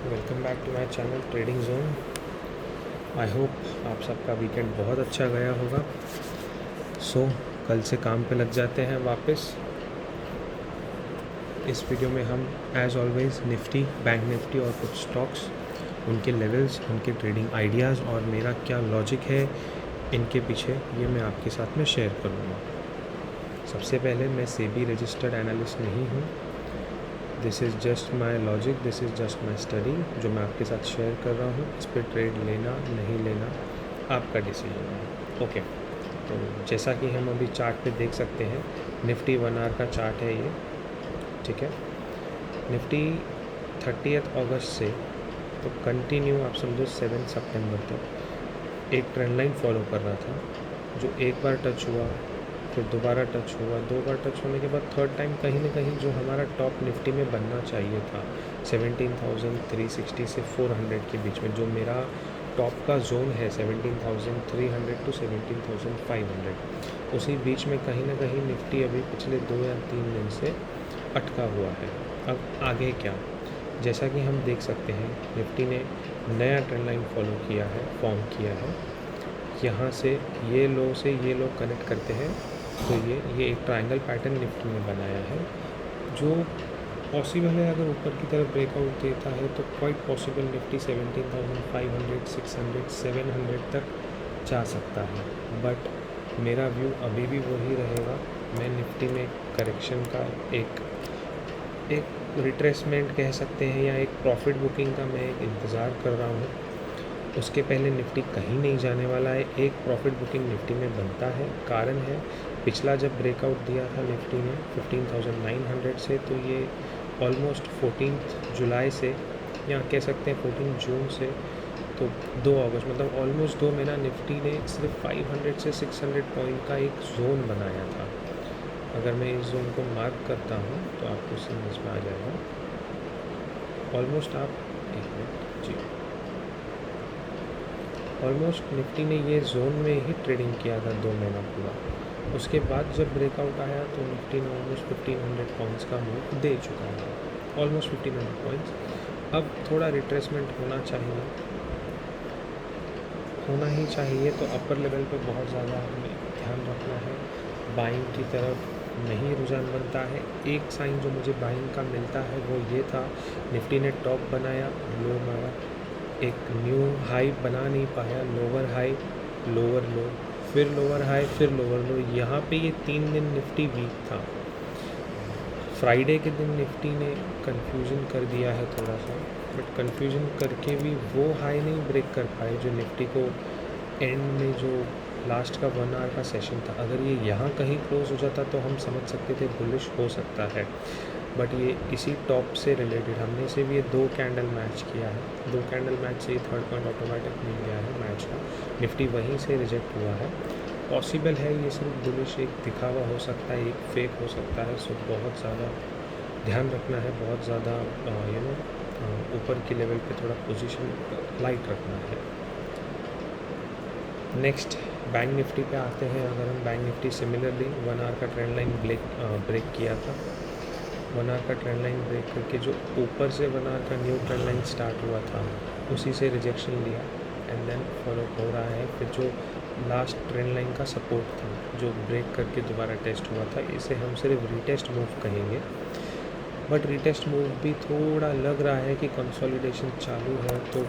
Welcome back to my channel trading zone. I hope आप सबका weekend बहुत अच्छा गया होगा। कल से काम पे लग जाते हैं वापस। इस वीडियो में हम as always Nifty, bank Nifty और कुछ स्टॉक्स, उनके लेवल्स, उनके ट्रेडिंग आइडियाज़ और मेरा क्या लॉजिक है इनके पीछे, ये मैं आपके साथ में शेयर करूँगा। सबसे पहले, मैं सेबी रजिस्टर्ड एनालिस्ट नहीं हूँ। This is just my logic, this is just my study जो मैं आपके साथ शेयर कर रहा हूँ। इस पर ट्रेड लेना नहीं लेना आपका डिसीजन है। ओके, तो जैसा कि हम अभी चार्ट पे देख सकते हैं, निफ्टी 1 आवर का चार्ट है ये, ठीक है। निफ्टी 30 अगस्त से तो कंटिन्यू आप समझो 7 सितंबर तक एक ट्रेंड लाइन फॉलो कर रहा था, जो एक बार टच हुआ, फिर दोबारा टच हुआ, 2 बार टच होने के बाद थर्ड टाइम कहीं ना कहीं जो हमारा टॉप निफ्टी में बनना चाहिए था 17,360 से 400 के बीच में, जो मेरा टॉप का जोन है 17,300 टू 17,500, उसी बीच में कहीं ना कहीं निफ्टी अभी पिछले 2 या 3 दिन से अटका हुआ है। अब आगे क्या, जैसा कि हम देख सकते हैं निफ्टी ने नया ट्रेंड लाइन फॉलो किया है, फॉर्म किया है। यहाँ से ये लो कनेक्ट करते हैं तो ये एक ट्रायंगल पैटर्न निफ्टी ने बनाया है, जो पॉसिबल है अगर ऊपर की तरफ ब्रेकआउट देता है तो क्वाइट पॉसिबल निफ्टी 17,500, 600, 700 तक जा सकता है। बट मेरा व्यू अभी भी वही रहेगा। मैं निफ्टी में करेक्शन का एक रिट्रेसमेंट कह सकते हैं या एक प्रॉफिट बुकिंग का मैं एक इंतज़ार कर रहा हूँ। उसके पहले निफ्टी कहीं नहीं जाने वाला है। एक प्रॉफिट बुकिंग निफ्टी में बनता है। कारण है, पिछला जब ब्रेकआउट दिया था निफ्टी ने 15,900 से, तो ये ऑलमोस्ट 14 जुलाई से या कह सकते हैं 14 जून से तो 2 अगस्त, मतलब ऑलमोस्ट 2 महीना निफ्टी ने सिर्फ 500 से 600 पॉइंट का एक जोन बनाया था। अगर मैं इस जोन को मार्क करता हूँ तो आपको समझ में आ जाएगा। ऑलमोस्ट आप एक मिनट जी, ऑलमोस्ट निफ्टी ने ये जोन में ही ट्रेडिंग किया था 2 महीना पूरा। उसके बाद जब ब्रेकआउट आया तो निफ्टी ने ऑलमोस्ट 1500 पॉइंट्स का मूव दे चुका है, ऑलमोस्ट 1500 पॉइंट्स। अब थोड़ा रिट्रेसमेंट होना ही चाहिए। तो अपर लेवल पे बहुत ज़्यादा हमें ध्यान रखना है। बाइंग की तरफ नहीं रुझान बनता है। एक साइन जो मुझे बाइंग का मिलता है वो ये था, निफ्टी ने टॉप बनाया, लो मारा, एक न्यू हाई बना नहीं पाया, लोअर हाई, लोअर लो, फिर लोअर हाई, फिर लोअर लो। यहाँ पे ये 3 दिन निफ्टी वीक था। फ्राइडे के दिन निफ्टी ने कन्फ्यूजन कर दिया है थोड़ा सा, बट कन्फ्यूजन करके भी वो हाई नहीं ब्रेक कर पाए जो निफ्टी को एंड में जो लास्ट का 1 आवर का सेशन था। अगर ये यहाँ कहीं क्लोज हो जाता तो हम समझ सकते थे बुलिश हो सकता है, बट ये इसी टॉप से रिलेटेड हमने सिर्फ ये 2 कैंडल मैच किया है। 2 कैंडल मैच से थर्ड पॉइंट ऑटोमेटिक मिल गया है मैच का। निफ्टी वहीं से रिजेक्ट हुआ है। पॉसिबल है ये सिर्फ बुलिश एक दिखावा हो सकता है, एक फेक हो सकता है। सो बहुत ज़्यादा ध्यान रखना है, बहुत ज़्यादा ऊपर की लेवल पे थोड़ा पोजीशन लाइट रखना है। नेक्स्ट बैंक निफ्टी पे आते हैं। अगर हम बैंक निफ्टी सिमिलरली 1 आवर का ट्रेंड लाइन ब्रेक किया था, 1 आवर का ट्रेंड लाइन ब्रेक करके जो ऊपर से 1 आवर का न्यू ट्रेंड लाइन स्टार्ट हुआ था उसी से रिजेक्शन लिया एंड देन फॉलो हो रहा है। फिर जो लास्ट ट्रेंड लाइन का सपोर्ट था जो ब्रेक करके दोबारा टेस्ट हुआ था, इसे हम सिर्फ रीटेस्ट मूव कहेंगे। बट रीटेस्ट मूव भी थोड़ा लग रहा है कि कंसोलिडेशन चालू है, तो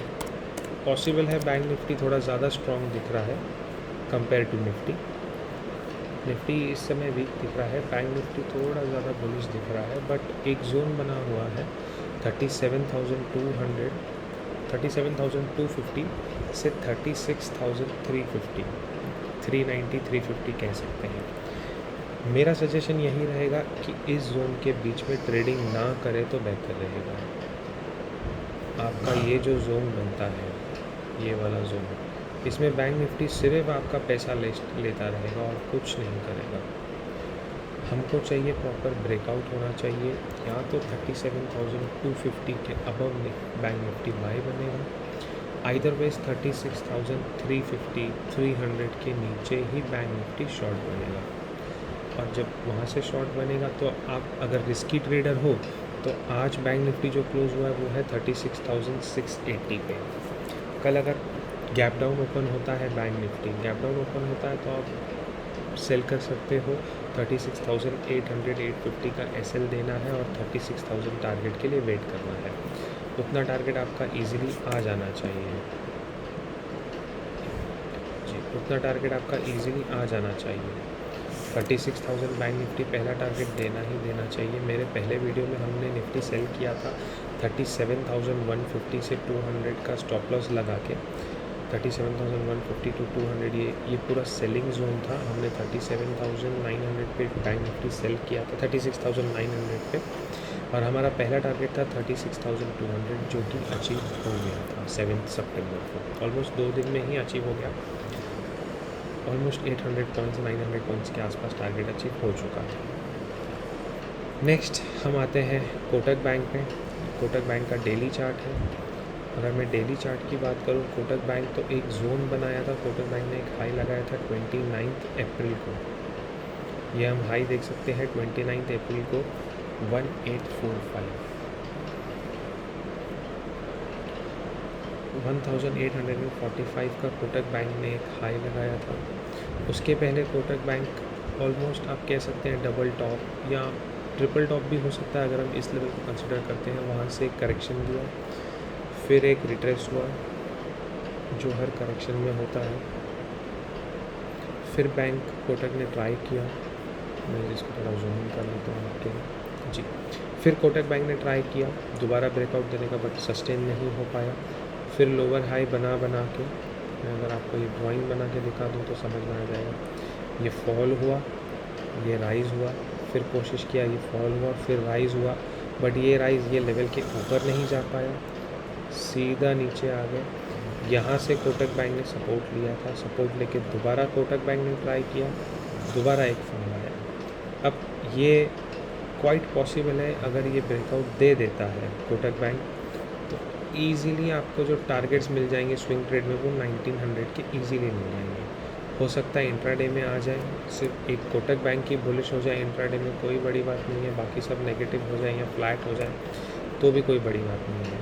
पॉसिबल है बैंक निफ्टी थोड़ा ज़्यादा स्ट्रॉन्ग दिख रहा है कंपेयर टू निफ्टी। निफ्टी इस समय वीक दिख रहा है, बैंक निफ्टी थोड़ा ज़्यादा बुलिश दिख रहा है। बट एक जोन बना हुआ है 37,200, 37,250 से 36,350, 390, 350 कह सकते हैं। मेरा सजेशन यही रहेगा कि इस जोन के बीच में ट्रेडिंग ना करें तो बेहतर रहेगा। आपका ये जो जोन बनता है, ये वाला जोन, इसमें बैंक निफ्टी सिर्फ आपका पैसा लेता रहेगा और कुछ नहीं करेगा। हमको चाहिए प्रॉपर ब्रेकआउट होना चाहिए, या तो 37,250 के अबव बैंक निफ्टी बाय बनेगा, आइदर वेज 36,350, 300 के नीचे ही बैंक निफ्टी शॉर्ट बनेगा। और जब वहाँ से शॉर्ट बनेगा तो आप अगर रिस्की ट्रेडर हो तो आज बैंक निफ्टी जो क्लोज हुआ है वो है 36,680 पे। कल अगर गैप डाउन ओपन होता है bank Nifty, gap down open होता है तो आप सेल कर सकते हो। 36,800 850 का एसएल देना है और 36,000 टारगेट के लिए वेट करना है। उतना टारगेट आपका इजीली आ जाना चाहिए जी, उतना टारगेट आपका इजीली आ जाना चाहिए। 36,000 बैंक निफ्टी पहला टारगेट देना ही देना चाहिए। मेरे पहले वीडियो में हमने निफ्टी सेल किया था 37,150 से 200 का स्टॉप लॉस लगा के। 37,150 टू 200 ये पूरा सेलिंग जोन था। हमने 37,900 पे बैंक निफ्टी सेल किया था, 36,900 पे, और हमारा पहला टारगेट था 36,200 जो कि अचीव हो गया था 7 सितंबर को। ऑलमोस्ट 2 दिन में ही अचीव हो गया। ऑलमोस्ट 800 पॉइंट्स 900 पॉइंट्स के आसपास टारगेट अचीव हो चुका है। नेक्स्ट हम आते हैं कोटक बैंक में। कोटक बैंक का डेली चार्ट है। अगर मैं डेली चार्ट की बात करूं, कोटक बैंक तो एक जोन बनाया था। कोटक बैंक ने एक हाई लगाया था 29 अप्रैल को। ये हम हाई देख सकते हैं 29 अप्रैल को 1845 1845 का कोटक बैंक ने एक हाई लगाया था। उसके पहले कोटक बैंक ऑलमोस्ट आप कह सकते हैं डबल टॉप या ट्रिपल टॉप भी हो सकता है अगर हम इस लेवल को कंसिडर करते हैं। वहाँ से एक करेक्शन दिया, फिर एक रिट्रेस हुआ जो हर करेक्शन में होता है। फिर बैंक कोटक ने ट्राई किया, मैं इसको थोड़ा जूम इन कर लेता हूँ आपके जी। फिर कोटक बैंक ने ट्राई किया दोबारा ब्रेकआउट देने का, बट सस्टेन नहीं हो पाया। फिर लोअर हाई बना के, मैं अगर आपको ये ड्राइंग बना के दिखा दूँ तो समझ में आ जाएगा। ये फॉल हुआ, ये राइज़ हुआ, फिर कोशिश किया, ये फॉल हुआ, फिर राइज़ हुआ, बट ये राइज़ ये लेवल के ऊपर नहीं जा पाया, सीधा नीचे आ गए। यहाँ से कोटक बैंक ने सपोर्ट लिया था, सपोर्ट लेके दोबारा कोटक बैंक ने ट्राई किया, दोबारा एक फॉल आया। अब ये क्वाइट पॉसिबल है अगर ये ब्रेकआउट दे देता है कोटक बैंक तो ईज़िली आपको जो टारगेट्स मिल जाएंगे स्विंग ट्रेड में वो 1900 के ईज़िली मिल जाएंगे। हो सकता है इंट्राडे में आ जाए, सिर्फ एक कोटक बैंक की बुलिश हो जाए इंट्राडे में, कोई बड़ी बात नहीं है। बाकी सब नेगेटिव हो जाए या फ्लैट हो जाए तो भी कोई बड़ी बात नहीं है।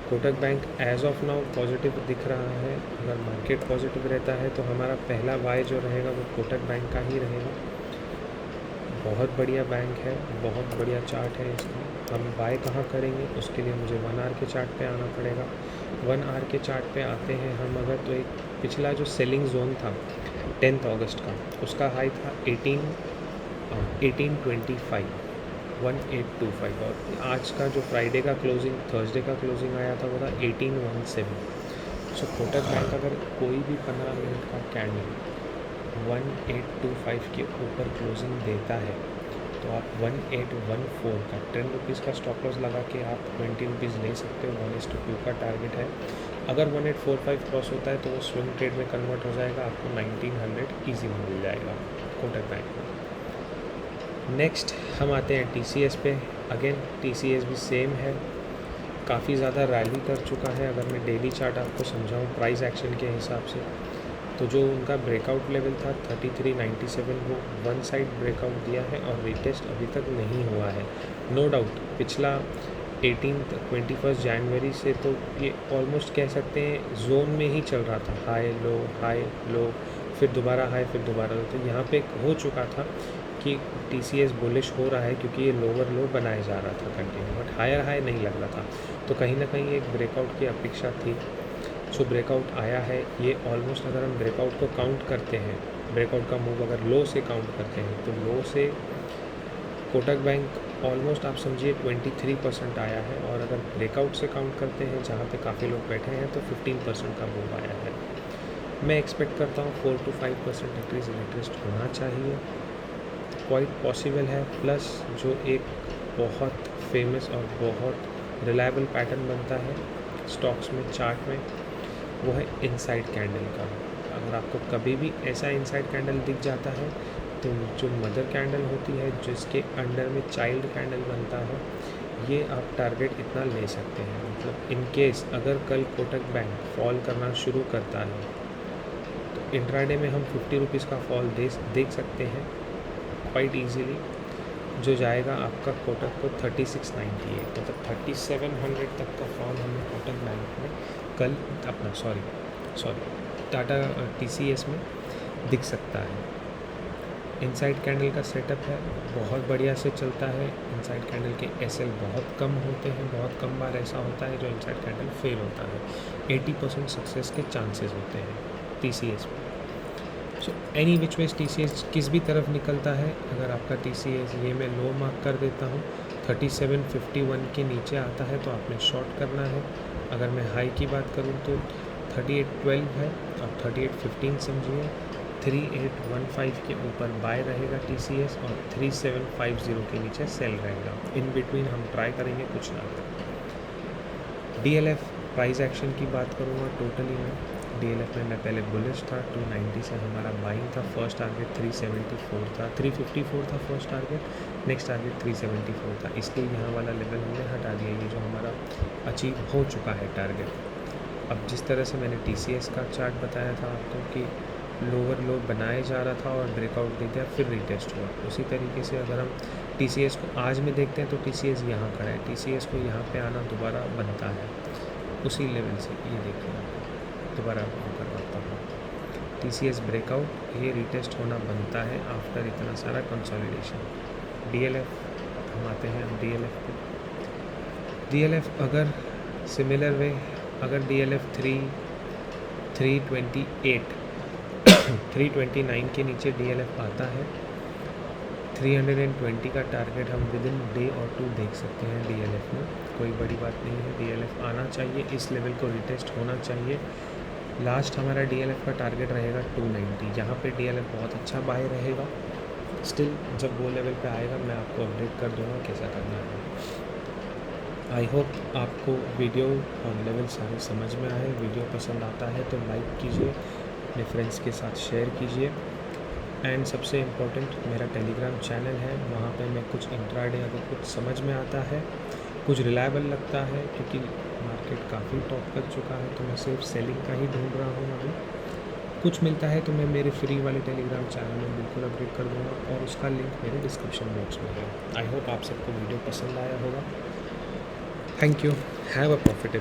Kotak Bank as of now positive दिख रहा है। अगर मार्केट पॉजिटिव रहता है तो हमारा पहला बाय जो रहेगा वो कोटक बैंक का ही रहेगा। बहुत बढ़िया बैंक है, बहुत बढ़िया चार्ट है इसका। हम बाय कहाँ करेंगे उसके लिए मुझे 1 आवर के चार्ट पे आना पड़ेगा। 1 आवर के चार्ट पे आते हैं हम अगर, तो एक पिछला जो सेलिंग जोन था 10 अगस्त का, उसका हाई था 1825 1825, और आज का जो फ्राइडे का क्लोजिंग, थर्सडे का क्लोजिंग आया था वो था 1817। सो कोटक बैंक अगर कोई भी 15 मिनट का कैंडल 1825 के ऊपर क्लोजिंग देता है तो आप 1814 का 10 रुपीज़ का स्टॉप लॉस लगा के आप 20 रुपीज़ ले सकते हो। 1:2 का टारगेट है। अगर 1845 क्रॉस होता है तो वो स्विंग ट्रेड में कन्वर्ट हो जाएगा, आपको 1900 ईजीली मिल जाएगा कोटक बैंक में। नेक्स्ट हम आते हैं TCS पे। अगेन TCS भी सेम है, काफ़ी ज़्यादा रैली कर चुका है। अगर मैं डेली चार्ट आपको समझाऊँ प्राइस एक्शन के हिसाब से, तो जो उनका ब्रेकआउट लेवल था 3397 वो वन साइड ब्रेकआउट दिया है और रीटेस्ट अभी तक नहीं हुआ है। नो डाउट पिछला 21 जनवरी से तो ये ऑलमोस्ट कह सकते हैं जोन में ही चल रहा था, हाई लो, फिर दोबारा हाई, फिर दोबारा लो। तो यहाँ पे हो चुका था कि TCS बुलिश हो रहा है क्योंकि ये लोअर लो बनाया जा रहा था कंटिन्यू, बट हायर हाई नहीं लग रहा था। तो कहीं ना कहीं एक ब्रेकआउट की अपेक्षा थी। सो ब्रेकआउट आया है। ये ऑलमोस्ट अगर हम ब्रेकआउट को काउंट करते हैं, ब्रेकआउट का मूव अगर लो से काउंट करते हैं तो लो से कोटक बैंक ऑलमोस्ट आप समझिए 23% आया है, और अगर ब्रेकआउट से काउंट करते हैं जहाँ पे काफ़ी लोग बैठे हैं तो 15% का मूव आया है। मैं एक्सपेक्ट करता हूँ 4 to 5% इंक्रीज इंटरेस्ट होना चाहिए, क्वाइट पॉसिबल है। प्लस जो एक बहुत फेमस और बहुत रिलायबल पैटर्न बनता है स्टॉक्स में, चार्ट में, वो है इनसाइड कैंडल का। अगर आपको कभी भी ऐसा इनसाइड कैंडल दिख जाता है तो जो मदर कैंडल होती है जिसके अंडर में चाइल्ड कैंडल बनता है, ये आप टारगेट इतना ले सकते हैं। मतलब इन केस अगर कल कोटक बैंक फॉल करना शुरू करता है तो इंट्राडे में हम 50 रुपीज़ का फॉल देख सकते हैं क्वाइट ईजीली। जो जाएगा आपका कोटक को 3698, मतलब 3700 तक का फॉल हमें कोटक बैंक में कल अपना सॉरी टाटा TCS में दिख सकता है। इनसाइड कैंडल का सेटअप है, बहुत बढ़िया से चलता है। इनसाइड कैंडल के SL बहुत कम होते हैं, बहुत कम बार ऐसा होता है जो इनसाइड कैंडल फेल होता है। 80% सक्सेस के चांसेस होते हैं TCS में। So any which ways TCS किस भी तरफ निकलता है, अगर आपका TCS ये मैं लो मार्क कर देता हूँ 3751 के नीचे आता है तो आपने शॉर्ट करना है। अगर मैं हाई की बात करूँ तो 3812 है, आप 3815 समझिए। 3815 के ऊपर बाय रहेगा TCS और 3750 के नीचे सेल रहेगा। इन बिटवीन हम ट्राई करेंगे कुछ ना करें। DLF प्राइस एक्शन की बात करूँगा टोटली मैं DLF में मैं पहले बुलिश था, 290 से हमारा बाइंग था। फर्स्ट टारगेट 374 था, 354 था फर्स्ट टारगेट, नेक्स्ट टारगेट 374 था। इसलिए यहाँ वाला लेवल हमने हटा दिया, ये जो हमारा अचीव हो चुका है टारगेट। अब जिस तरह से मैंने TCS का चार्ट बताया था आपको कि लोअर लो बनाए जा रहा था और ब्रेकआउट दे दिया, फिर रिटेस्ट हुआ, उसी तरीके से अगर हम TCS को आज में देखते हैं तो TCS यहाँ खड़ा है। TCS को यहाँ पे आना दोबारा बनता है उसी लेवल से। ये देखिए दोबारा आपको करवाता हूँ, TCS ब्रेकआउट, ये रिटेस्ट होना बनता है आफ्टर इतना सारा कंसोलिडेशन। DLF हम आते हैं अब DLF पे। DLF अगर सिमिलर वे, अगर DLF 328 329 के नीचे DLF आता है, 320 का टारगेट हम विद इन डे और 2 देख सकते हैं DLF में। कोई बड़ी बात नहीं है, DLF आना चाहिए, इस लेवल को रिटेस्ट होना चाहिए। लास्ट हमारा DLF का टारगेट रहेगा 290, जहाँ पे DLF बहुत अच्छा बाय रहेगा। स्टिल जब वो लेवल पे आएगा मैं आपको अपडेट कर दूँगा कैसा करना है। आई होप आपको वीडियो और लेवल सारे समझ में आए। वीडियो पसंद आता है तो लाइक कीजिए, अपने फ्रेंड्स के साथ शेयर कीजिए। एंड सबसे इम्पोर्टेंट, मेरा टेलीग्राम चैनल है, वहाँ पे मैं कुछ इंट्राडे अगर कुछ समझ में आता है, कुछ रिलायबल लगता है, क्योंकि मार्केट काफ़ी टॉप कर चुका है तो मैं सिर्फ सेलिंग का ही ढूंढ रहा हूँ अभी। कुछ मिलता है तो मैं मेरे फ्री वाले टेलीग्राम चैनल में बिल्कुल अपडेट कर दूँगा और उसका लिंक मेरे डिस्क्रिप्शन बॉक्स में है। आई होप आप सबको वीडियो पसंद आया होगा। Thank you, have a profitable